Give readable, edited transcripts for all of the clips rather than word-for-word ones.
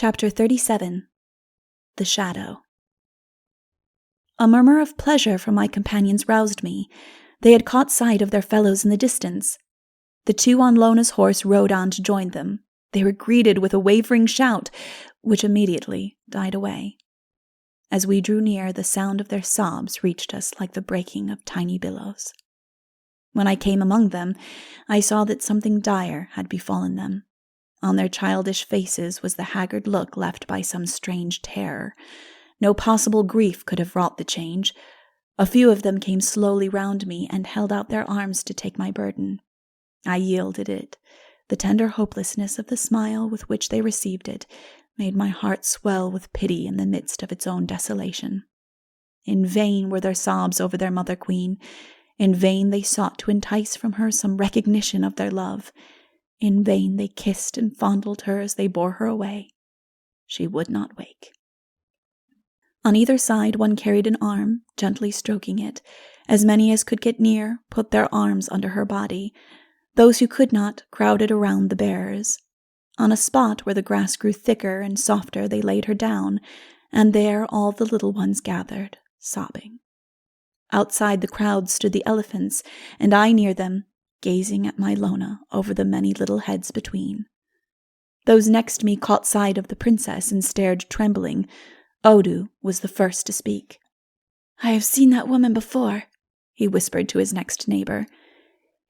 Chapter 37. The Shadow. A murmur of pleasure from my companions roused me. They had caught sight of their fellows in the distance. The two on Lona's horse rode on to join them. They were greeted with a wavering shout, which immediately died away. As we drew near, the sound of their sobs reached us like the breaking of tiny billows. When I came among them, I saw that something dire had befallen them. On their childish faces was the haggard look left by some strange terror. No possible grief could have wrought the change. A few of them came slowly round me and held out their arms to take my burden. I yielded it. The tender hopelessness of the smile with which they received it made my heart swell with pity in the midst of its own desolation. In vain were their sobs over their mother queen. In vain they sought to entice from her some recognition of their love. In vain they kissed and fondled her as they bore her away. She would not wake. On either side one carried an arm, gently stroking it. As many as could get near put their arms under her body. Those who could not crowded around the bearers. On a spot where the grass grew thicker and softer they laid her down, and there all the little ones gathered, sobbing. Outside the crowd stood the elephants, and I near them, gazing at my Lona over the many little heads between. Those next me caught sight of the princess and stared trembling. Odu was the first to speak. "I have seen that woman before," he whispered to his next neighbor.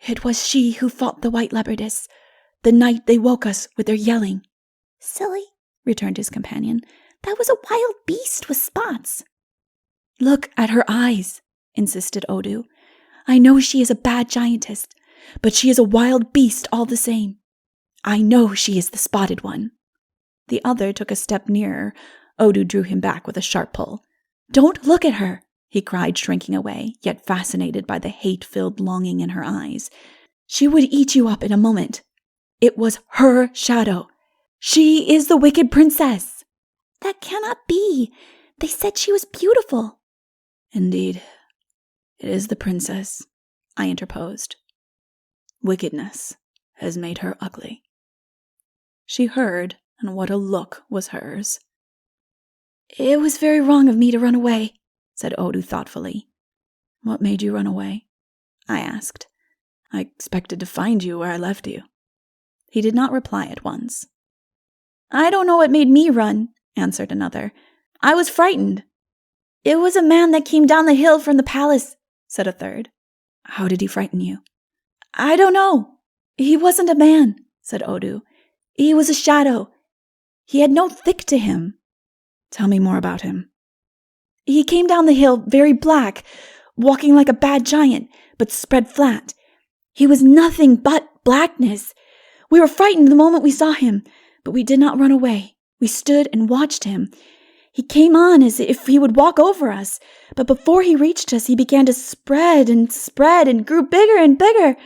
"It was she who fought the white leopardess, the night they woke us with their yelling." "Silly," returned his companion. "That was a wild beast with spots." "Look at her eyes," insisted Odu. "I know she is a bad giantess, but she is a wild beast all the same. I know she is the spotted one." The other took a step nearer. Odu drew him back with a sharp pull. "Don't look at her," he cried, shrinking away, yet fascinated by the hate-filled longing in her eyes. "She would eat you up in a moment. It was her shadow. She is the wicked princess." "That cannot be. They said she was beautiful." "Indeed, it is the princess," I interposed. "Wickedness has made her ugly." She heard, and what a look was hers. "It was very wrong of me to run away," said Odu thoughtfully. "What made you run away?" I asked. "I expected to find you where I left you." He did not reply at once. "I don't know what made me run," answered another. "I was frightened." "It was a man that came down the hill from the palace," said a third. "How did he frighten you?" "I don't know. He wasn't a man," said Odu. "He was a shadow. He had no thick to him." "Tell me more about him." "He came down the hill very black, walking like a bad giant, but spread flat. He was nothing but blackness. We were frightened the moment we saw him, but we did not run away. We stood and watched him. He came on as if he would walk over us, but before he reached us, he began to spread and grew bigger and bigger,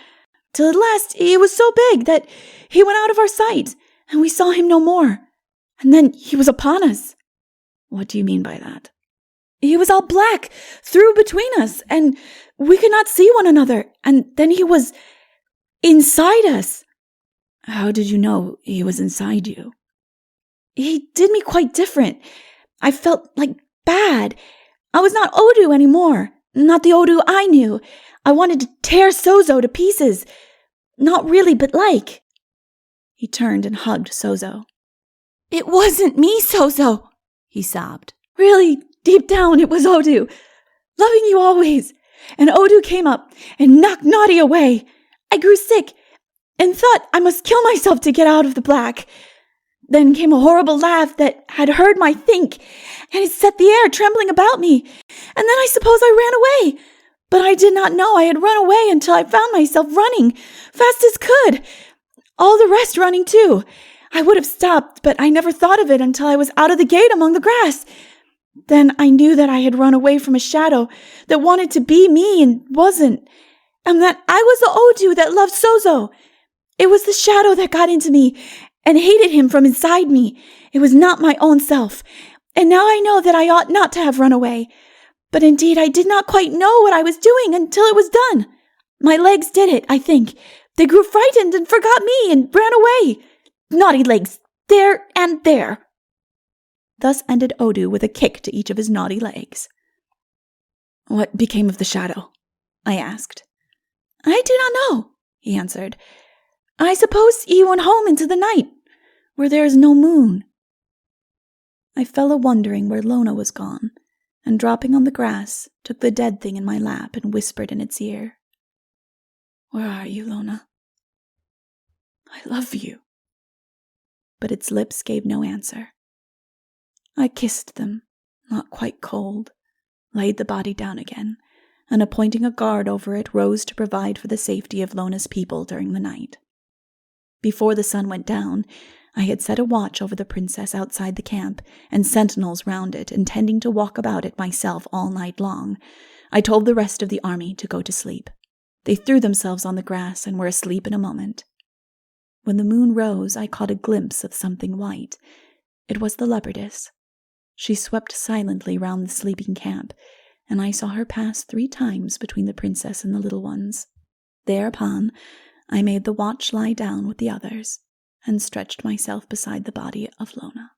till at last he was so big that he went out of our sight, and we saw him no more. And then he was upon us." "What do you mean by that?" "He was all black, through between us, and we could not see one another, and then he was inside us." "How did you know he was inside you?" "He did me quite different. I felt like bad. I was not Odu anymore, not the Odu I knew. I wanted to tear Sozo to pieces. Not really, but like." He turned and hugged Sozo. "It wasn't me, Sozo," he sobbed. "Really, deep down, it was Odu. Loving you always. And Odu came up and knocked Naughty away. I grew sick and thought I must kill myself to get out of the black. Then came a horrible laugh that had heard my think, and it set the air trembling about me. And then I suppose I ran away. But I did not know I had run away until I found myself running, fast as could. All the rest running too. I would have stopped, but I never thought of it until I was out of the gate among the grass. Then I knew that I had run away from a shadow that wanted to be me and wasn't, and that I was the Odu that loved Sozo. It was the shadow that got into me and hated him from inside me. It was not my own self. And now I know that I ought not to have run away. But indeed I did not quite know what I was doing until it was done. My legs did it, I think. They grew frightened and forgot me and ran away. Naughty legs, there and there." thus ended Odu with a kick to each of his naughty legs. "What became of the shadow?" I asked. "I do not know," he answered. "I suppose he went home into the night, where there is no moon." I fell a-wondering where Lona was gone, and dropping on the grass, took the dead thing in my lap and whispered in its ear. "Where are you, Lona? I love you." But its lips gave no answer. I kissed them, not quite cold, laid the body down again, and appointing a guard over it, rose to provide for the safety of Lona's people during the night. Before the sun went down, I had set a watch over the princess outside the camp, and sentinels round it, intending to walk about it myself all night long. I told the rest of the army to go to sleep. They threw themselves on the grass and were asleep in a moment. When the moon rose, I caught a glimpse of something white. It was the leopardess. She swept silently round the sleeping camp, and I saw her pass 3 times between the princess and the little ones. Thereupon, I made the watch lie down with the others, and stretched myself beside the body of Lona.